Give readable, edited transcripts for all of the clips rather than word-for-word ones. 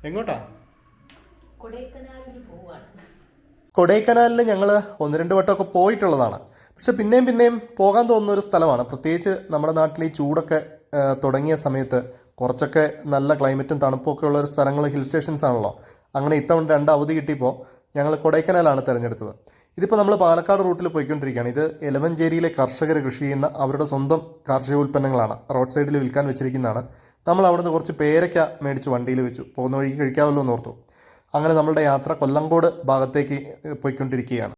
എങ്ങോട്ടാ? കൊടൈക്കനാലിന് പോവാണ്. കൊടൈക്കനാലിൽ ഞങ്ങൾ ഒന്ന് രണ്ട് വട്ടമൊക്കെ പോയിട്ടുള്ളതാണ്. പക്ഷെ പിന്നെയും പിന്നെയും പോകാൻ തോന്നുന്ന ഒരു സ്ഥലമാണ്. പ്രത്യേകിച്ച് നമ്മുടെ നാട്ടിൽ ഈ ചൂടൊക്കെ തുടങ്ങിയ സമയത്ത് കുറച്ചൊക്കെ നല്ല ക്ലൈമറ്റും തണുപ്പൊക്കെ ഉള്ള ഒരു സ്ഥലങ്ങൾ ഹിൽ സ്റ്റേഷൻസ് ആണല്ലോ. അങ്ങനെ ഇത്തവണ 2 അവധി കിട്ടിയപ്പോൾ ഞങ്ങൾ കൊടൈക്കനാലാണ് തിരഞ്ഞെടുത്തത്. ഇതിപ്പോൾ നമ്മൾ പാലക്കാട് റൂട്ടിൽ പോയിക്കൊണ്ടിരിക്കുകയാണ്. ഇത് എലവഞ്ചേരിയിലെ കർഷകർ കൃഷി ചെയ്യുന്ന അവരുടെ സ്വന്തം കാർഷിക ഉൽപ്പന്നങ്ങളാണ് റോഡ് സൈഡിൽ വിൽക്കാൻ വെച്ചിരിക്കുന്നതാണ്. നമ്മൾ അവിടുന്ന് കുറച്ച് പേരയ്ക്ക മേടിച്ച് വണ്ടിയിൽ വെച്ചു. പോകുന്ന വഴിക്ക് കഴിക്കാമല്ലോ എന്ന് ഓർത്തു. അങ്ങനെ നമ്മളുടെ യാത്ര കൊല്ലങ്കോട് ഭാഗത്തേക്ക് പോയിക്കൊണ്ടിരിക്കുകയാണ്.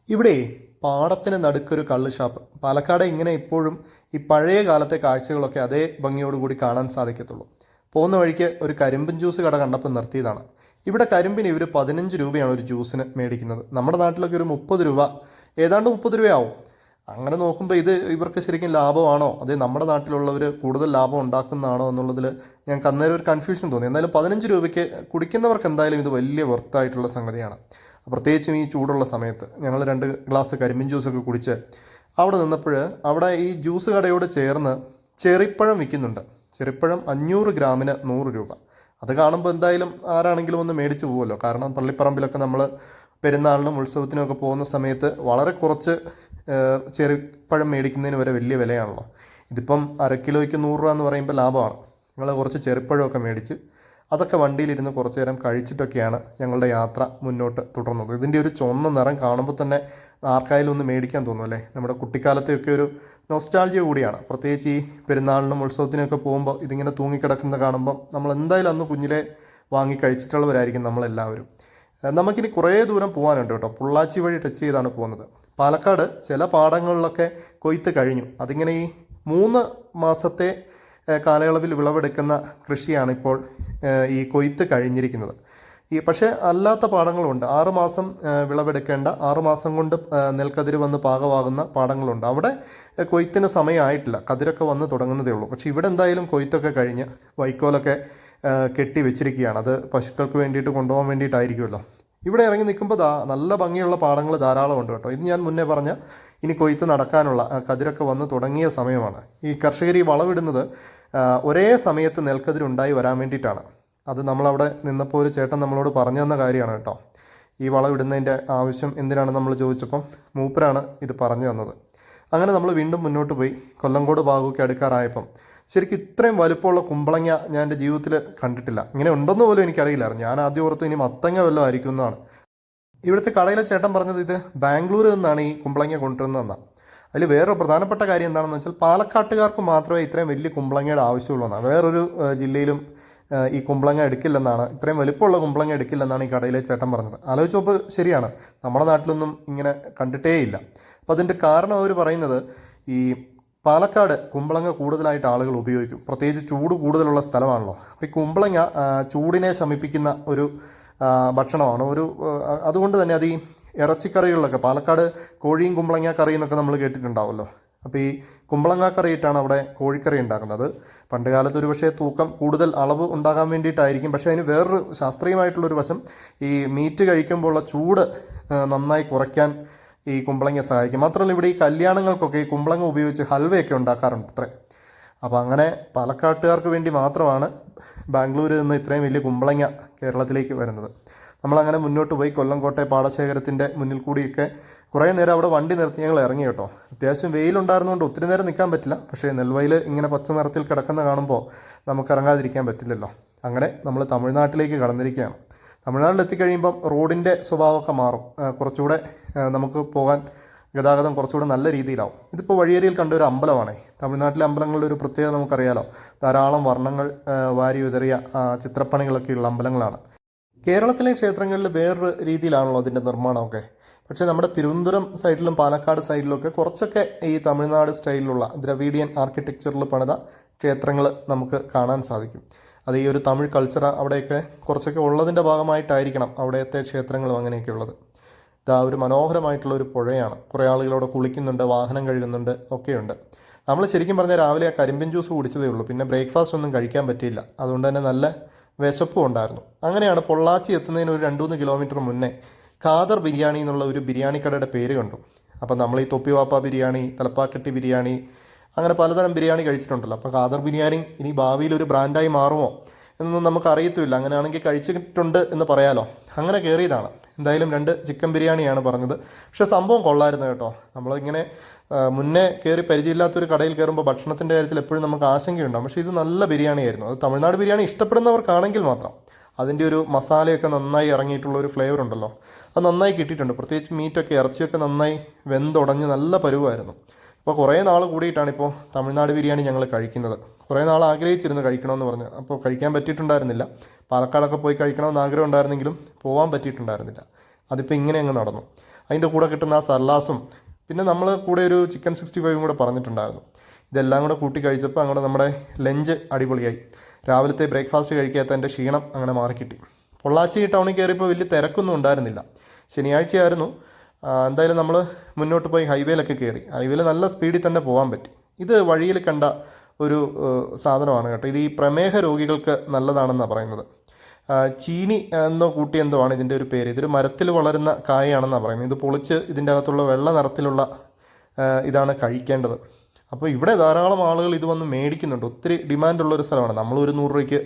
ഇവിടെ പാടത്തിന് നടുക്കൊരു കള്ള് ഷാപ്പ്. പാലക്കാട് ഇങ്ങനെ ഇപ്പോഴും ഈ പഴയ കാലത്തെ കാഴ്ചകളൊക്കെ അതേ ഭംഗിയോടുകൂടി കാണാൻ സാധിക്കത്തുള്ളൂ. പോകുന്ന വഴിക്ക് ഒരു കരിമ്പൻ ജ്യൂസ് കട കണ്ടപ്പോൾ നിർത്തിയതാണ്. ഇവിടെ കരിമ്പിന് ഇവർ 15 രൂപയാണ് ഒരു ജ്യൂസിന് മേടിക്കുന്നത്. നമ്മുടെ നാട്ടിലൊക്കെ ഒരു 30 രൂപ, ഏതാണ്ട് 30 രൂപയാവും. അങ്ങനെ നോക്കുമ്പോൾ ഇത് ഇവർക്ക് ശരിക്കും ലാഭമാണോ, അതേ നമ്മുടെ നാട്ടിലുള്ളവർ കൂടുതൽ ലാഭം ഉണ്ടാക്കുന്നതാണോ എന്നുള്ളതിൽ ഞങ്ങൾക്ക് അന്നേരം ഒരു കൺഫ്യൂഷൻ തോന്നി. എന്തായാലും 15 രൂപയ്ക്ക് കുടിക്കുന്നവർക്ക് എന്തായാലും ഇത് വലിയ വെർത്തായിട്ടുള്ള സംഗതിയാണ്. പ്രത്യേകിച്ചും ഈ ചൂടുള്ള സമയത്ത് ഞങ്ങൾ 2 ഗ്ലാസ് കരിമ്പിൻ ജ്യൂസൊക്കെ കുടിച്ച് അവിടെ നിന്നപ്പോൾ അവിടെ ഈ ജ്യൂസ് കടയോട് ചേർന്ന് ചെറിപ്പഴം വിൽക്കുന്നുണ്ട്. ചെറിപ്പഴം 500 ഗ്രാമിന് 100 രൂപ. അത് കാണുമ്പോൾ എന്തായാലും ആരാണെങ്കിലും ഒന്ന് മേടിച്ചു പോകുമല്ലോ. കാരണം പള്ളിപ്പറമ്പിലൊക്കെ നമ്മൾ പെരുന്നാളിനും ഉത്സവത്തിനുമൊക്കെ പോകുന്ന സമയത്ത് വളരെ കുറച്ച് ചെറിപ്പഴം മേടിക്കുന്നതിന് വരെ വലിയ വിലയാണല്ലോ. ഇതിപ്പം അരക്കിലോയ്ക്ക് 100 രൂപ എന്ന് പറയുമ്പോൾ ലാഭമാണ്. ഞങ്ങൾ കുറച്ച് ചെറിപ്പഴമൊക്കെ മേടിച്ച് അതൊക്കെ വണ്ടിയിലിരുന്ന് കുറച്ച് നേരം കഴിച്ചിട്ടൊക്കെയാണ് ഞങ്ങളുടെ യാത്ര മുന്നോട്ട് തുടർന്നത്. ഇതിൻ്റെ ഒരു ചുവന്ന നിറം കാണുമ്പോൾ തന്നെ ആർക്കായാലും ഒന്ന് മേടിക്കാൻ തോന്നും അല്ലേ. നമ്മുടെ കുട്ടിക്കാലത്തെയൊക്കെ ഒരു നൊസ്റ്റാൾജിയ കൂടിയാണ്. പ്രത്യേകിച്ച് ഈ പെരുന്നാളിനും ഉത്സവത്തിനൊക്കെ പോകുമ്പോൾ ഇതിങ്ങനെ തൂങ്ങിക്കിടക്കുന്ന കാണുമ്പം നമ്മൾ എന്തായാലും അന്ന് കുഞ്ഞിലെ വാങ്ങി കഴിച്ചിട്ടുള്ളവരായിരിക്കും നമ്മളെല്ലാവരും. നമുക്കിനി കുറേ ദൂരം പോകാനുണ്ട് കേട്ടോ. പൊള്ളാച്ചി വഴി ടച്ച് ചെയ്താണ് പോകുന്നത്. പാലക്കാട് ചില പാടങ്ങളിലൊക്കെ കൊയ്ത്ത് കഴിഞ്ഞു. അതിങ്ങനെ ഈ 3 മാസത്തെ കാലയളവിൽ വിളവെടുക്കുന്ന കൃഷിയാണ് ഇപ്പോൾ ഈ കൊയ്ത്ത് കഴിഞ്ഞിരിക്കുന്നത്. പക്ഷേ അല്ലാത്ത പാടങ്ങളുണ്ട്. 6 മാസം വിളവെടുക്കേണ്ട, 6 മാസം കൊണ്ട് നെൽക്കതിര് വന്ന് പാകമാകുന്ന പാടങ്ങളുണ്ട്. അവിടെ കൊയ്ത്തിന് സമയമായിട്ടില്ല, കതിരൊക്കെ വന്ന് തുടങ്ങുന്നതേ ഉള്ളൂ. പക്ഷേ ഇവിടെ എന്തായാലും കൊയ്ത്തൊക്കെ കഴിഞ്ഞ് വൈക്കോലൊക്കെ കെട്ടി വെച്ചിരിക്കുകയാണ്. അത് പശുക്കൾക്ക് വേണ്ടിയിട്ട് കൊണ്ടുപോകാൻ വേണ്ടിയിട്ടായിരിക്കുമല്ലോ. ഇവിടെ ഇറങ്ങി നിൽക്കുമ്പോൾ നല്ല ഭംഗിയുള്ള പാടങ്ങൾ ധാരാളം ഉണ്ട് കേട്ടോ. ഇത് ഞാൻ മുന്നേ പറഞ്ഞ ഇനി കൊയ്ത്ത് നടക്കാനുള്ള കതിരൊക്കെ വന്ന് തുടങ്ങിയ സമയമാണ്. ഈ കർഷകർ ഈ വളവിടുന്നത് ഒരേ സമയത്ത് നെൽക്കതിരുണ്ടായി വരാൻ വേണ്ടിയിട്ടാണ്. അത് നമ്മളവിടെ നിന്നപ്പോൾ ഒരു ചേട്ടൻ നമ്മളോട് പറഞ്ഞു തന്ന കാര്യമാണ് കേട്ടോ. ഈ വളവിടുന്നതിൻ്റെ ആവശ്യം എന്തിനാണ് നമ്മൾ ചോദിച്ചപ്പം മൂപ്പരാണ് ഇത് പറഞ്ഞു തന്നത്. അങ്ങനെ നമ്മൾ വീണ്ടും മുന്നോട്ട് പോയി കൊല്ലങ്കോട് ഭാഗമൊക്കെ അടുക്കാറായപ്പം ശരിക്കും ഇത്രയും വലുപ്പമുള്ള കുമ്പളങ്ങ ഞാൻ എൻ്റെ ജീവിതത്തിൽ കണ്ടിട്ടില്ല. ഇങ്ങനെ ഉണ്ടെന്ന് പോലും എനിക്കറിയില്ലായിരുന്നു. ഞാൻ ആദ്യം ഓർത്ത് ഇനി മത്തങ്ങ വല്ലതും ആയിരിക്കും എന്നാണ്. ഇവിടുത്തെ കടയിലെ ചേട്ടൻ പറഞ്ഞത് ഇത് ബാംഗ്ലൂരിൽ നിന്നാണ് ഈ കുമ്പളങ്ങ കൊണ്ടുവരുന്നതെന്നാണ്. അതിൽ വേറൊരു പ്രധാനപ്പെട്ട കാര്യം എന്താണെന്ന് വെച്ചാൽ പാലക്കാട്ടുകാർക്ക് മാത്രമേ ഇത്രയും വലിയ കുമ്പളങ്ങയുടെ ആവശ്യമുള്ളൂ എന്നാണ്. വേറൊരു ജില്ലയിലും ഈ കുമ്പളങ്ങ എടുക്കില്ലെന്നാണ്, ഇത്രയും വലുപ്പമുള്ള കുമ്പളങ്ങ എടുക്കില്ലെന്നാണ് ഈ കടയിലെ ചേട്ടൻ പറഞ്ഞത്. ആലോചിച്ചപ്പോൾ ശരിയാണ്, നമ്മുടെ നാട്ടിലൊന്നും ഇങ്ങനെ കണ്ടിട്ടേയില്ല. അപ്പോൾ അതിൻ്റെ കാരണം അവർ പറയുന്നത് ഈ പാലക്കാട് കുമ്പളങ്ങ കൂടുതലായിട്ട് ആളുകൾ ഉപയോഗിക്കും. പ്രത്യേകിച്ച് ചൂട് കൂടുതലുള്ള സ്ഥലമാണല്ലോ. അപ്പോൾ ഈ കുമ്പളങ്ങ ചൂടിനെ ശമിപ്പിക്കുന്ന ഒരു ഭക്ഷണമാണ്. അതുകൊണ്ട് തന്നെ അത് ഈ ഇറച്ചിക്കറികളിലൊക്കെ പാലക്കാട് കോഴിയും കുമ്പളങ്ങ കറി എന്നൊക്കെ നമ്മൾ കേട്ടിട്ടുണ്ടാവുമല്ലോ. അപ്പോൾ ഈ കുമ്പളങ്ങ കറിയിട്ടാണ് അവിടെ കോഴിക്കറി ഉണ്ടാക്കുന്നത്. പണ്ട് കാലത്ത് ഒരു പക്ഷേ തൂക്കം കൂടുതൽ അളവ് ഉണ്ടാകാൻ വേണ്ടിയിട്ടായിരിക്കും. പക്ഷേ അതിന് വേറൊരു ശാസ്ത്രീയമായിട്ടുള്ളൊരു വശം, ഈ മീറ്റ് കഴിക്കുമ്പോൾ ഉള്ള ചൂട് നന്നായി കുറയ്ക്കാൻ ഈ കുമ്പളങ്ങ സഹായിക്കും. മാത്രമല്ല ഇവിടെ ഈ കല്യാണങ്ങൾക്കൊക്കെ ഈ കുമ്പളങ്ങ ഉപയോഗിച്ച് ഹൽവയൊക്കെ ഉണ്ടാക്കാറുണ്ട് അത്രേ. അപ്പോൾ അങ്ങനെ പാലക്കാട്ടുകാർക്ക് വേണ്ടി മാത്രമാണ് ബാംഗ്ലൂരിൽ നിന്ന് ഇത്രയും വലിയ കുമ്പളങ്ങ കേരളത്തിലേക്ക് വരുന്നത്. നമ്മളങ്ങനെ മുന്നോട്ട് പോയി കൊല്ലംകോട്ടെ പാടശേഖരത്തിൻ്റെ മുന്നിൽ കൂടിയൊക്കെ കുറേ നേരം അവിടെ വണ്ടി നിർത്തി ഞങ്ങൾ ഇറങ്ങി കേട്ടോ. അത്യാവശ്യം വെയിലുണ്ടായിരുന്നുകൊണ്ട് ഒത്തിരി നേരം നിൽക്കാൻ പറ്റില്ല. പക്ഷേ നെൽവയൽ ഇങ്ങനെ പച്ച നിറത്തിൽ കിടക്കുന്ന കാണുമ്പോൾ നമുക്ക് ഇറങ്ങാതിരിക്കാൻ പറ്റില്ലല്ലോ. അങ്ങനെ നമ്മൾ തമിഴ്നാട്ടിലേക്ക് കടന്നിരിക്കുകയാണ്. തമിഴ്നാട്ടിലെത്തിക്കഴിയുമ്പം റോഡിൻ്റെ സ്വഭാവമൊക്കെ മാറും. കുറച്ചുകൂടെ നമുക്ക് പോകാൻ ഗതാഗതം കുറച്ചുകൂടെ നല്ല രീതിയിലാവും. ഇതിപ്പോൾ വഴിയരിയിൽ കണ്ട ഒരു അമ്പലമാണ്. തമിഴ്നാട്ടിലെ അമ്പലങ്ങളുടെ ഒരു പ്രത്യേകത നമുക്കറിയാലോ. ധാരാളം വർണ്ണങ്ങൾ വാരി വിതറിയ ചിത്രപ്പണികളൊക്കെയുള്ള അമ്പലങ്ങളാണ്. കേരളത്തിലെ ക്ഷേത്രങ്ങളിൽ വേറൊരു രീതിയിലാണല്ലോ അതിൻ്റെ നിർമ്മാണമൊക്കെ. പക്ഷേ നമ്മുടെ തിരുവനന്തപുരം സൈഡിലും പാലക്കാട് സൈഡിലൊക്കെ കുറച്ചൊക്കെ ഈ തമിഴ്നാട് സ്റ്റൈലിലുള്ള ദ്രവീഡിയൻ ആർക്കിടെക്ചറിൽ പണിത ക്ഷേത്രങ്ങൾ നമുക്ക് കാണാൻ സാധിക്കും. അത് ഈ ഒരു തമിഴ് കൾച്ചർ അവിടെയൊക്കെ കുറച്ചൊക്കെ ഉള്ളതിൻ്റെ ഭാഗമായിട്ടായിരിക്കണം അവിടുത്തെ ക്ഷേത്രങ്ങളും അങ്ങനെയൊക്കെ ഉള്ളത്. ഇതാ ഒരു മനോഹരമായിട്ടുള്ള ഒരു പുഴയാണ്. കുറേ ആളുകളവിടെ കുളിക്കുന്നുണ്ട്, വാഹനം കഴുകുന്നുണ്ട്, ഒക്കെയുണ്ട്. നമ്മൾ ശരിക്കും പറഞ്ഞാൽ രാവിലെ ആ കരിമ്പിൻ ജ്യൂസ് കുടിച്ചതേ ഉള്ളൂ. പിന്നെ ബ്രേക്ക്ഫാസ്റ്റ് ഒന്നും കഴിക്കാൻ പറ്റിയില്ല. അതുകൊണ്ട് തന്നെ നല്ല വിശപ്പും ഉണ്ടായിരുന്നു. അങ്ങനെയാണ് പൊള്ളാച്ചി എത്തുന്നതിന് ഒരു 2-3 കിലോമീറ്റർ മുന്നേ ഖാദർ ബിരിയാണി എന്നുള്ള ഒരു ബിരിയാണി കടയുടെ പേര് കണ്ടു. അപ്പം നമ്മൾ ഈ തൊപ്പിവാപ്പ ബിരിയാണി, തലപ്പാക്കട്ടി ബിരിയാണി, അങ്ങനെ പലതരം ബിരിയാണി കഴിച്ചിട്ടുണ്ടല്ലോ. അപ്പോൾ ഖാദർ ബിരിയാണി ഇനി ഭാവിയിൽ ഒരു ബ്രാൻഡായി മാറുമോ എന്നൊന്നും നമുക്ക് അറിയത്തുമില്ല. അങ്ങനെയാണെങ്കിൽ കഴിച്ചിട്ടുണ്ട് എന്ന് പറയാലോ. അങ്ങനെ കയറിയതാണ്. എന്തായാലും 2 ചിക്കൻ ബിരിയാണിയാണ് പറഞ്ഞത്. പക്ഷേ സംഭവം കൊള്ളായിരുന്നു കേട്ടോ. നമ്മളിങ്ങനെ മുന്നേ കയറി പരിചയമില്ലാത്തൊരു കടയിൽ കയറുമ്പോൾ ഭക്ഷണത്തിൻ്റെ കാര്യത്തിൽ എപ്പോഴും നമുക്ക് ആശങ്കയുണ്ടാകും. പക്ഷേ ഇത് നല്ല ബിരിയാണിയായിരുന്നു. അത് തമിഴ്നാട് ബിരിയാണി ഇഷ്ടപ്പെടുന്നവർക്കാണെങ്കിൽ മാത്രം. അതിൻ്റെ ഒരു മസാലയൊക്കെ നന്നായി ഇറങ്ങിയിട്ടുള്ള ഒരു ഫ്ലേവർ ഉണ്ടല്ലോ, അത് നന്നായി കിട്ടിയിട്ടുണ്ട്. പ്രത്യേകിച്ച് മീറ്റൊക്കെ ഇറച്ചിയൊക്കെ നന്നായി വെന്തുടഞ്ഞ് നല്ല പരുവായിരുന്നു. അപ്പോൾ കുറേ നാൾ കൂടിയിട്ടാണ് ഇപ്പോൾ തമിഴ്നാട് ബിരിയാണി ഞങ്ങൾ കഴിക്കുന്നത്. കുറേ നാൾ ആഗ്രഹിച്ചിരുന്നു കഴിക്കണമെന്ന് പറഞ്ഞ്. അപ്പോൾ കഴിക്കാൻ പറ്റിയിട്ടുണ്ടായിരുന്നില്ല. പാലക്കാടൊക്കെ പോയി കഴിക്കണമെന്ന് ആഗ്രഹം ഉണ്ടായിരുന്നെങ്കിലും പോകാൻ പറ്റിയിട്ടുണ്ടായിരുന്നില്ല. അതിപ്പോൾ ഇങ്ങനെ അങ്ങ് നടന്നു. അതിൻ്റെ കൂടെ കിട്ടുന്ന ആ സർലാസും പിന്നെ നമ്മൾ കൂടെ ഒരു ചിക്കൻ 65 കൂടെ പറഞ്ഞിട്ടുണ്ടായിരുന്നു. ഇതെല്ലാം കൂടെ കൂട്ടി കഴിച്ചപ്പോൾ അങ്ങനെ നമ്മുടെ ലഞ്ച് അടിപൊളിയായി. രാവിലത്തെ ബ്രേക്ക്ഫാസ്റ്റ് കഴിക്കാത്തതിൻ്റെ ക്ഷീണം അങ്ങനെ മാറിക്കിട്ടി. പൊള്ളാച്ചി ടൗണിൽ കയറിയപ്പോൾ വലിയ തിരക്കൊന്നും ഉണ്ടായിരുന്നില്ല. ശനിയാഴ്ചയായിരുന്നു. എന്തായാലും നമ്മൾ മുന്നോട്ട് പോയി ഹൈവേയിലൊക്കെ കയറി. ഹൈവേയിൽ നല്ല സ്പീഡിൽ തന്നെ പോകാൻ പറ്റി. ഇത് വഴിയിൽ കണ്ട ഒരു സാധനമാണ് കേട്ടോ. ഇത് ഈ പ്രമേഹ രോഗികൾക്ക് നല്ലതാണെന്നാണ് പറയുന്നത്. ചീനി എന്നോ കൂട്ടി എന്തോ ആണ് ഇതിൻ്റെ ഒരു പേര്. ഇതൊരു മരത്തിൽ വളരുന്ന കായയാണെന്നാണ് പറയുന്നത്. ഇത് പൊളിച്ച് ഇതിൻ്റെ അകത്തുള്ള വെള്ള നിറത്തിലുള്ള ഇതാണ് കഴിക്കേണ്ടത്. അപ്പോൾ ഇവിടെ ധാരാളം ആളുകൾ ഇത് വന്ന് മേടിക്കുന്നുണ്ട്. ഒത്തിരി ഡിമാൻഡുള്ളൊരു സ്ഥലമാണ്. നമ്മളൊരു 100 രൂപയ്ക്ക്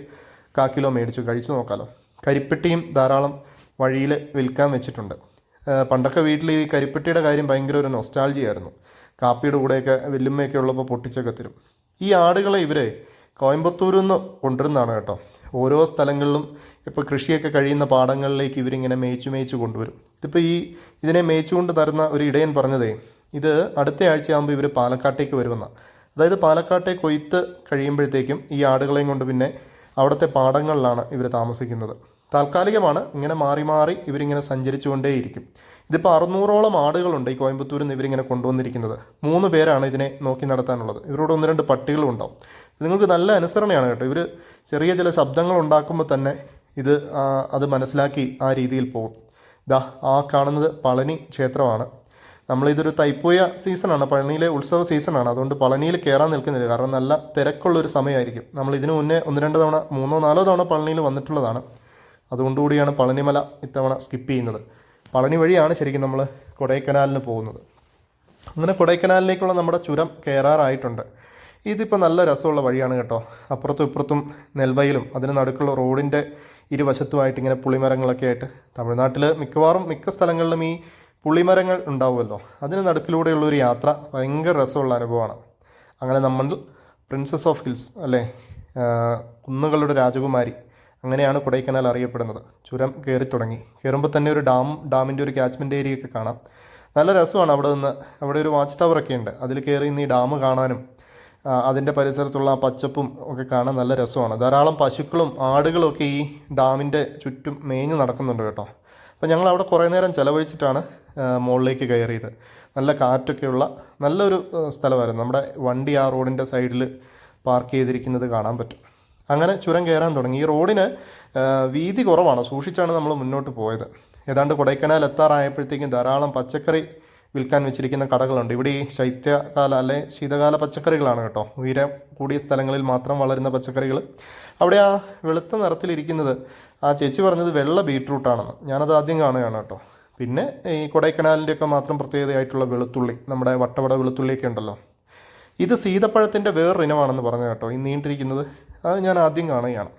1/4 കിലോ മേടിച്ചു, കഴിച്ചു നോക്കാമല്ലോ. കരിപ്പെട്ടിയും ധാരാളം വഴിയിൽ വിൽക്കാൻ വെച്ചിട്ടുണ്ട്. പണ്ടൊക്കെ വീട്ടിൽ ഈ കരിപ്പെട്ടിയുടെ കാര്യം ഭയങ്കര ഒരു നൊസ്റ്റാൾജിയായിരുന്നു. കാപ്പിയുടെ കൂടെയൊക്കെ വെല്ലുമ്മയൊക്കെ ഉള്ളപ്പോൾ പൊട്ടിച്ചൊക്കെ തരും. ഈ ആടുകളെ ഇവർ കോയമ്പത്തൂരിൽ നിന്ന് കൊണ്ടുവരുന്നതാണ് കേട്ടോ. ഓരോ സ്ഥലങ്ങളിലും ഇപ്പോൾ കൃഷിയൊക്കെ കഴിയുന്ന പാടങ്ങളിലേക്ക് ഇവരിങ്ങനെ മേയിച്ചു കൊണ്ടുവരും. ഇതിപ്പോൾ ഇതിനെ മേയിച്ചുകൊണ്ട് തരുന്ന ഒരു ഇടയൻ പറഞ്ഞതേ, ഇത് അടുത്ത ആഴ്ചയാകുമ്പോൾ ഇവർ പാലക്കാട്ടേക്ക് വരുമെന്നാണ്. അതായത് പാലക്കാട്ടെ കൊയ്ത്ത് കഴിയുമ്പോഴത്തേക്കും ഈ ആടുകളെയും കൊണ്ട് പിന്നെ അവിടുത്തെ പാടങ്ങളിലാണ് ഇവർ താമസിക്കുന്നത്. താൽക്കാലികമാണ്. ഇങ്ങനെ മാറി മാറി ഇവരിങ്ങനെ സഞ്ചരിച്ചു കൊണ്ടേയിരിക്കും. ഇതിപ്പോൾ 600ഓളം ആടുകളുണ്ട് ഈ കോയമ്പത്തൂരിൽ നിന്ന് ഇവരിങ്ങനെ കൊണ്ടുവന്നിരിക്കുന്നത്. 3 പേരാണ് ഇതിനെ നോക്കി നടത്താനുള്ളത്. ഇവരോട് 1-2 പട്ടികളും ഉണ്ടാവും. നിങ്ങൾക്ക് നല്ല അനുസരണയാണ് കേട്ടോ. ഇവർ ചെറിയ ചില ശബ്ദങ്ങൾ ഉണ്ടാക്കുമ്പോൾ തന്നെ അത് മനസ്സിലാക്കി ആ രീതിയിൽ പോകും. ആ കാണുന്നത് പളനി ക്ഷേത്രമാണ്. നമ്മളിതൊരു തൈപ്പൂയ സീസണാണ്, പളനിയിലെ ഉത്സവ സീസണാണ്. അതുകൊണ്ട് പളനിയിൽ കയറാൻ നിൽക്കുന്നില്ല. കാരണം നല്ല തിരക്കുള്ളൊരു സമയമായിരിക്കും. നമ്മൾ ഇതിനു മുന്നേ 1-2 തവണ 3-4 തവണ പളനിയിൽ വന്നിട്ടുള്ളതാണ്. അതുകൊണ്ടുകൂടിയാണ് പളനിമല ഇത്തവണ സ്കിപ്പ് ചെയ്യുന്നത്. പളനി വഴിയാണ് ശരിക്കും നമ്മൾ കൊടൈക്കനാലിന് പോകുന്നത്. അങ്ങനെ കൊടൈക്കനാലിലേക്കുള്ള നമ്മുടെ ചുരം കയറാറായിട്ടുണ്ട്. ഇതിപ്പോൾ നല്ല രസമുള്ള വഴിയാണ് കേട്ടോ. അപ്പുറത്തും ഇപ്പുറത്തും നെൽവയലും അതിന് നടുക്കുള്ള റോഡിൻ്റെ ഇരുവശത്തുമായിട്ട് ഇങ്ങനെ പുളിമരങ്ങളൊക്കെ ആയിട്ട്. തമിഴ്നാട്ടിൽ മിക്ക സ്ഥലങ്ങളിലും ഈ പുളിമരങ്ങൾ ഉണ്ടാവുമല്ലോ. അതിന് നടുക്കിലൂടെയുള്ളൊരു യാത്ര ഭയങ്കര രസമുള്ള അനുഭവമാണ്. അങ്ങനെ നമ്മൾ പ്രിൻസസ് ഓഫ് ഹിൽസ് അല്ലേ, കുന്നുകളുടെ രാജകുമാരി, അങ്ങനെയാണ് കൊടൈക്കനാൽ അറിയപ്പെടുന്നത്. ചുരം കയറി തുടങ്ങി. കയറുമ്പോൾ തന്നെ ഒരു ഡാമിൻ്റെ ഒരു ക്യാച്ച്മെൻറ്റ് ഏരിയയൊക്കെ കാണാം. നല്ല രസമാണ്. അവിടെ ഒരു വാച്ച് ടവറൊക്കെ ഉണ്ട്. അതിൽ കയറി ഇന്ന് ഈ ഡാം കാണാനും അതിൻ്റെ പരിസരത്തുള്ള പച്ചപ്പും ഒക്കെ കാണാൻ നല്ല രസമാണ്. ധാരാളം പശുക്കളും ആടുകളും ഒക്കെ ഈ ഡാമിൻ്റെ ചുറ്റും മേഞ്ഞു നടക്കുന്നുണ്ട് കേട്ടോ. അപ്പോൾ ഞങ്ങൾ അവിടെ കുറേ നേരം ചിലവഴിച്ചിട്ടാണ് മുകളിലേക്ക് കയറിയത്. നല്ല കാറ്റൊക്കെയുള്ള നല്ലൊരു സ്ഥലമായിരുന്നു. നമ്മുടെ വണ്ടി ആ റോഡിൻ്റെ സൈഡിൽ പാർക്ക് ചെയ്തിരിക്കുന്നത് കാണാൻ പറ്റും. അങ്ങനെ ചുരം കയറാൻ തുടങ്ങി. ഈ റോഡിന് വീതി കുറവാണ്. സൂക്ഷിച്ചാണ് നമ്മൾ മുന്നോട്ട് പോയത്. ഏതാണ്ട് കൊടൈക്കനാൽ എത്താറായപ്പോഴത്തേക്കും ധാരാളം പച്ചക്കറി വിൽക്കാൻ വെച്ചിരിക്കുന്ന കടകളുണ്ട്. ഇവിടെ ഈ ശീതകാല പച്ചക്കറികളാണ് കേട്ടോ. ഉയരം കൂടിയ സ്ഥലങ്ങളിൽ മാത്രം വളരുന്ന പച്ചക്കറികൾ. അവിടെ ആ വെളുത്ത നിറത്തിലിരിക്കുന്നത് ആ ചേച്ചി പറഞ്ഞത് വെള്ള ബീട്രൂട്ടാണെന്ന്. ഞാനത് ആദ്യം കാണുകയാണ് കേട്ടോ. പിന്നെ ഈ കൊടൈക്കനാലിൻ്റെയൊക്കെ മാത്രം പ്രത്യേകതയായിട്ടുള്ള വെളുത്തുള്ളി, നമ്മുടെ വട്ടവട വെളുത്തുള്ളിയൊക്കെ ഉണ്ടല്ലോ. ഇത് സീതപ്പഴത്തിൻ്റെ വേറൊരു ഇനമാണെന്ന് പറഞ്ഞു കേട്ടോ. ഈ നീണ്ടിരിക്കുന്നത് അത് ഞാൻ ആദ്യം കാണുകയാണ്.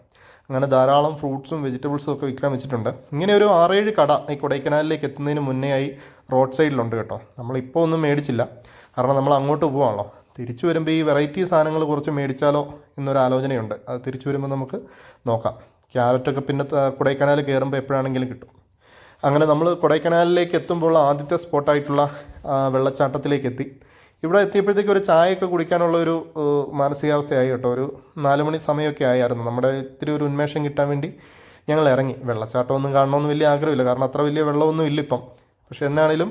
അങ്ങനെ ധാരാളം ഫ്രൂട്ട്സും വെജിറ്റബിൾസും ഒക്കെ വിൽക്കാൻ വെച്ചിട്ടുണ്ട്. ഇങ്ങനെ ഒരു 6-7 കട ഈ കൊടൈക്കനാലിലേക്ക് എത്തുന്നതിന് മുന്നേ ആയി റോഡ് സൈഡിലുണ്ട് കേട്ടോ. നമ്മളിപ്പോൾ ഒന്നും മേടിച്ചില്ല, കാരണം നമ്മൾ അങ്ങോട്ട് പോകാണല്ലോ. തിരിച്ചു വരുമ്പോൾ ഈ വെറൈറ്റി സാധനങ്ങൾ കുറച്ച് മേടിച്ചാലോ എന്നൊരാലോചനയുണ്ട്. അത് തിരിച്ചു വരുമ്പോൾ നമുക്ക് നോക്കാം. ക്യാരറ്റൊക്കെ പിന്നെ കൊടൈക്കനാൽ കയറുമ്പോൾ എപ്പോഴാണെങ്കിലും കിട്ടും. അങ്ങനെ നമ്മൾ കൊടൈക്കനാലിലേക്ക് എത്തുമ്പോൾ ആദ്യത്തെ സ്പോട്ടായിട്ടുള്ള വെള്ളച്ചാട്ടത്തിലേക്ക് എത്തി. ഇവിടെ എത്തിയപ്പോഴത്തേക്ക് ഒരു ചായയൊക്കെ കുടിക്കാനുള്ള ഒരു മാനസികാവസ്ഥയായി കേട്ടോ. ഒരു 4 മണി സമയമൊക്കെ ആയിരുന്നു. നമ്മുടെ ഇത്തിരി ഒരു ഉന്മേഷം കിട്ടാൻ വേണ്ടി ഞങ്ങൾ ഇറങ്ങി. വെള്ളച്ചാട്ടമൊന്നും കാണണമെന്ന് വലിയ ആഗ്രഹമില്ല, കാരണം അത്ര വലിയ വെള്ളമൊന്നും ഇല്ല ഇപ്പം. പക്ഷെ എന്നാണെങ്കിലും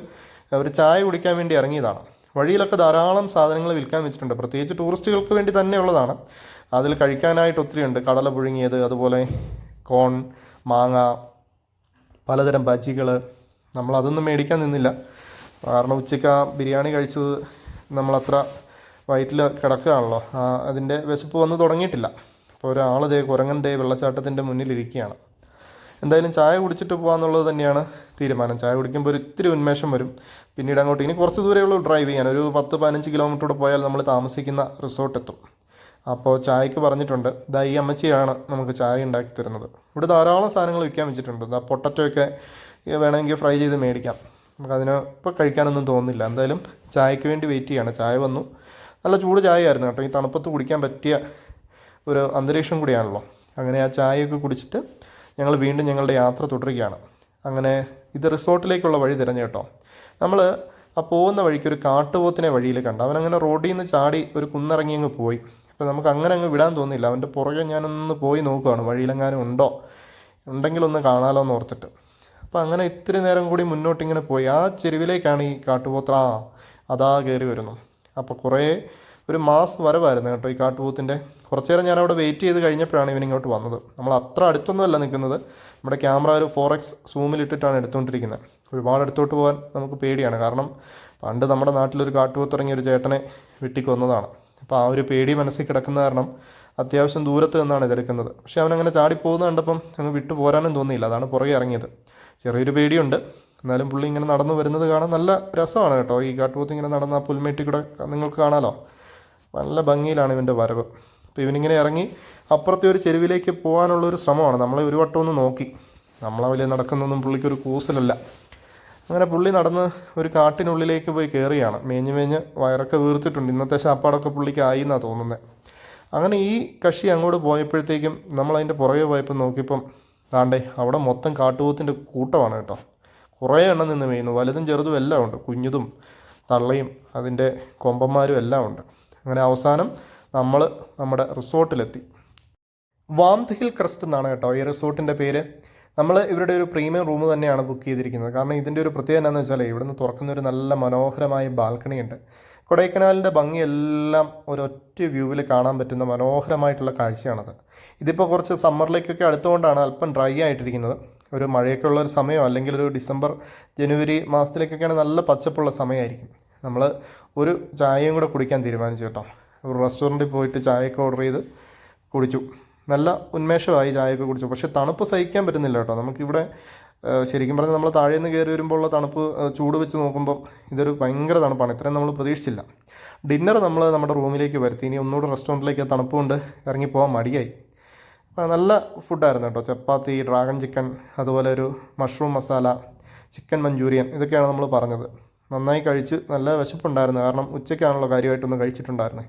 ഒരു ചായ കുടിക്കാൻ വേണ്ടി ഇറങ്ങിയതാണ്. വഴിയിലൊക്കെ ധാരാളം സാധനങ്ങൾ വിൽക്കാൻ വെച്ചിട്ടുണ്ട്. പ്രത്യേകിച്ച് ടൂറിസ്റ്റുകൾക്ക് വേണ്ടി തന്നെയുള്ളതാണ്. അതിൽ കഴിക്കാനായിട്ട് ഒത്തിരി ഉണ്ട്. കടല പുഴുങ്ങിയത്, അതുപോലെ കോൺ, മാങ്ങ, പലതരം ബജികൾ. നമ്മളതൊന്നും മേടിക്കാൻ നിന്നില്ല, കാരണം ഉച്ചയ്ക്ക് ആ ബിരിയാണി കഴിച്ചത് നമ്മളത്ര വയറ്റിൽ കിടക്കുകയാണല്ലോ. അതിൻ്റെ വിശപ്പ് വന്ന് തുടങ്ങിയിട്ടില്ല. അപ്പോൾ ഒരാൾ കുരങ്ങൻ വെള്ളച്ചാട്ടത്തിൻ്റെ മുന്നിലിരിക്കുകയാണ്. എന്തായാലും ചായ കുടിച്ചിട്ട് പോകാമെന്നുള്ളത് തന്നെയാണ് തീരുമാനം. ചായ കുടിക്കുമ്പോൾ ഒരു ഇത്തിരി ഉന്മേഷം വരും. പിന്നീട് അങ്ങോട്ട് ഇനി കുറച്ച് ദൂരമുള്ളൂ ഡ്രൈവ് ചെയ്യാൻ. ഒരു 10-15 കിലോമീറ്റർ പോയാൽ നമ്മൾ താമസിക്കുന്ന റിസോർട്ട് എത്തും. അപ്പോൾ ചായക്ക് പറഞ്ഞിട്ടുണ്ട്, ഇതാ ഈ അമ്മച്ചിയാണ് നമുക്ക് ചായ ഉണ്ടാക്കി തരുന്നത്. ഇവിടെ ധാരാളം സാധനങ്ങൾ വിൽക്കാൻ വെച്ചിട്ടുണ്ട്. ഇതാ പൊട്ടറ്റോയൊക്കെ വേണമെങ്കിൽ ഫ്രൈ ചെയ്ത് മേടിക്കാം. നമുക്കതിന് ഇപ്പോൾ കഴിക്കാനൊന്നും തോന്നുന്നില്ല. എന്തായാലും ചായക്ക് വേണ്ടി വെയിറ്റ് ചെയ്യാണ്. ചായ വന്നു. നല്ല ചൂട് ചായയായിരുന്നു കേട്ടോ. ഈ തണുപ്പത്ത് കുടിക്കാൻ പറ്റിയ ഒരു അന്തരീക്ഷം കൂടിയാണല്ലോ. അങ്ങനെ ആ ചായയൊക്കെ കുടിച്ചിട്ട് ഞങ്ങൾ വീണ്ടും ഞങ്ങളുടെ യാത്ര തുടരുകയാണ്. അങ്ങനെ ഇത് റിസോർട്ടിലേക്കുള്ള വഴി തിരഞ്ഞു കേട്ടോ. നമ്മൾ ആ പോകുന്ന വഴിക്ക് ഒരു കാട്ടുപോത്തിനെ വഴിയിൽ കണ്ടു. അവനങ്ങനെ റോഡിൽ നിന്ന് ചാടി ഒരു കുന്നിറങ്ങി അങ്ങ് പോയി. അപ്പോൾ നമുക്ക് അങ്ങനെ അങ്ങ് വിടാൻ തോന്നില്ല. അവൻ്റെ പുറകെ ഞാനൊന്ന് പോയി നോക്കുകയാണ്, വഴിയിലെങ്ങാനും ഉണ്ടോ, ഉണ്ടെങ്കിലൊന്ന് കാണാമല്ലോ എന്ന് ഓർത്തിട്ട്. അപ്പോൾ അങ്ങനെ ഇത്തിരി നേരം കൂടി മുന്നോട്ടിങ്ങനെ പോയി. ആ ചെരുവിലേക്കാണ് ഈ കാട്ടുപോത്ത് അതാ കയറി വരുന്നു. അപ്പോൾ കുറേ ഒരു മാസ് വരവായിരുന്നു കേട്ടോ ഈ കാട്ടുപോത്തിൻ്റെ. കുറച്ച് നേരം ഞാനവിടെ വെയിറ്റ് ചെയ്ത് കഴിഞ്ഞപ്പോഴാണ് ഇവനിങ്ങോട്ട് വന്നത്. നമ്മൾ അത്ര അടുത്തൊന്നുമല്ല നിൽക്കുന്നത്. നമ്മുടെ ക്യാമറ ഒരു 4x സൂമിലിട്ടിട്ടാണ് എടുത്തുകൊണ്ടിരിക്കുന്നത്. ഒരുപാട് അടുത്തോട്ട് പോകാൻ നമുക്ക് പേടിയാണ്. കാരണം പണ്ട് നമ്മുടെ നാട്ടിലൊരു കാട്ടുപോത്ത് ഇറങ്ങിയ ഒരു ചേട്ടനെ വെട്ടിക്കൊന്നതാണ്. അപ്പോൾ ആ ഒരു പേടി മനസ്സിൽ കിടക്കുന്ന കാരണം അത്യാവശ്യം ദൂരത്ത് നിന്നാണ് ഇതെടുക്കുന്നത്. പക്ഷേ അവനങ്ങനെ ചാടിപ്പോകുന്ന കണ്ടപ്പം അങ്ങ് വിട്ടു പോരാനും തോന്നിയില്ല. അതാണ് പുറകെ ഇറങ്ങിയത്. ചെറിയൊരു പേടിയുണ്ട്. എന്നാലും പുള്ളി ഇങ്ങനെ നടന്നു വരുന്നത് കാണാൻ നല്ല രസമാണ് കേട്ടോ. ഈ കാട്ടുപോത്ത് ഇങ്ങനെ നടന്ന ആ പുൽമേട്ടിൽ കൂടെ നിങ്ങൾക്ക് കാണാമല്ലോ. നല്ല ഭംഗിയിലാണ് ഇവൻ്റെ വരവ്. അപ്പോൾ ഇവനിങ്ങനെ ഇറങ്ങി അപ്പുറത്തെ ഒരു ചെരുവിലേക്ക് പോകാനുള്ളൊരു ശ്രമമാണ്. നമ്മളെ ഒരു വട്ടം ഒന്ന് നോക്കി. നമ്മളെ വലിയ നടക്കുന്നൊന്നും പുള്ളിക്കൊരു കൂസലല്ല. അങ്ങനെ പുള്ളി നടന്ന് ഒരു കാട്ടിനുള്ളിലേക്ക് പോയി കയറിയാണ്. മേഞ്ഞ് വയറൊക്കെ വീർത്തിട്ടുണ്ട്. ഇന്നത്തെ ശാപ്പാടൊക്കെ പുള്ളിക്ക് ആയി എന്നാണ് തോന്നുന്നത്. അങ്ങനെ ഈ കക്ഷി അങ്ങോട്ട് പോയപ്പോഴത്തേക്കും നമ്മളതിൻ്റെ പുറകെ പോയപ്പോൾ നോക്കിയപ്പം താണ്ടേ അവിടെ മൊത്തം കാട്ടുപോത്തിൻ്റെ കൂട്ടമാണ് കേട്ടോ. കുറേ എണ്ണം നിന്ന് വീഴുന്നു. വലുതും ചെറുതും എല്ലാം ഉണ്ട്. കുഞ്ഞതും തള്ളയും അതിൻ്റെ കൊമ്പന്മാരും എല്ലാം ഉണ്ട്. അങ്ങനെ അവസാനം നമ്മൾ നമ്മുടെ റിസോർട്ടിലെത്തി. വാംത് ഹിൽ ക്രസ്റ്റ് എന്നാണ് കേട്ടോ ഈ റിസോർട്ടിൻ്റെ പേര്. നമ്മൾ ഇവരുടെ ഒരു പ്രീമിയം റൂം തന്നെയാണ് ബുക്ക് ചെയ്തിരിക്കുന്നത്. കാരണം ഇതിൻ്റെ ഒരു പ്രത്യേകത എന്താണെന്ന് വെച്ചാൽ ഇവിടുന്ന് തുറക്കുന്ന ഒരു നല്ല മനോഹരമായ ബാൽക്കണി ഉണ്ട്. കൊടൈക്കനാലിൻ്റെ ഭംഗിയെല്ലാം ഒരൊറ്റ വ്യൂവിൽ കാണാൻ പറ്റുന്ന മനോഹരമായിട്ടുള്ള കാഴ്ചയാണത്. ഇതിപ്പോൾ കുറച്ച് സമ്മറിലേക്കൊക്കെ അടുത്തുകൊണ്ടാണ് അല്പം ഡ്രൈ ആയിട്ടിരിക്കുന്നത്. ഒരു മഴയൊക്കെ ഉള്ള ഒരു സമയമോ അല്ലെങ്കിൽ ഒരു ഡിസംബർ ജനുവരി മാസത്തിലേക്കൊക്കെയാണ് നല്ല പച്ചപ്പുള്ള സമയമായിരിക്കും. നമ്മൾ ഒരു ചായയും കൂടെ കുടിക്കാൻ തീരുമാനിച്ചു കേട്ടോ. ഒരു റെസ്റ്റോറൻറ്റിൽ പോയിട്ട് ചായയൊക്കെ ഓർഡർ ചെയ്ത് കുടിച്ചു. നല്ല ഉന്മേഷമായി ചായയൊക്കെ കുടിച്ചു. പക്ഷേ തണുപ്പ് സഹിക്കാൻ പറ്റുന്നില്ല കേട്ടോ. നമുക്കിവിടെ ശരിക്കും പറഞ്ഞാൽ നമ്മൾ താഴെ നിന്ന് കയറി വരുമ്പോൾ ഉള്ള തണുപ്പ് ചൂട് വെച്ച് നോക്കുമ്പോൾ ഇതൊരു ഭയങ്കര തണുപ്പാണ്. ഇത്രയും നമ്മൾ പ്രതീക്ഷിച്ചില്ല. ഡിന്നർ നമ്മൾ നമ്മുടെ റൂമിലേക്ക് വരുത്തി. ഇനി ഒന്നുകൂടെ റെസ്റ്റോറൻറ്റിലേക്ക് തണുപ്പ് കൊണ്ട് ഇറങ്ങിപ്പോകാൻ മടിയായി. നല്ല ഫുഡായിരുന്നു കേട്ടോ. ചപ്പാത്തി, ഡ്രാഗൺ ചിക്കൻ, അതുപോലെ ഒരു മഷ്റൂം മസാല, ചിക്കൻ മഞ്ചൂരിയൻ, ഇതൊക്കെയാണ് നമ്മൾ പറഞ്ഞത്. നന്നായി കഴിച്ച് നല്ല വിശപ്പുണ്ടായിരുന്നു. കാരണം ഉച്ചയ്ക്കാണല്ലോ കാര്യമായിട്ടൊന്ന് കഴിച്ചിട്ടുണ്ടായിരുന്നത്.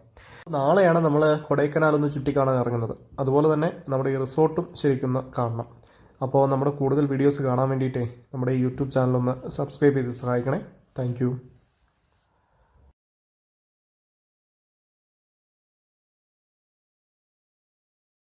നാളെയാണ് നമ്മൾ കൊടൈക്കനാലൊന്ന് ചുറ്റിക്കാണാൻ ഇറങ്ങുന്നത്. അതുപോലെ തന്നെ നമ്മുടെ ഈ റിസോർട്ടും ശരിക്കൊന്ന് കാണണം. അപ്പോൾ നമ്മുടെ കൂടുതൽ വീഡിയോസ് കാണാൻ വേണ്ടിയിട്ടേ നമ്മുടെ ഈ യൂട്യൂബ് ചാനലൊന്ന് സബ്സ്ക്രൈബ് ചെയ്ത് സഹായിക്കണേ. താങ്ക്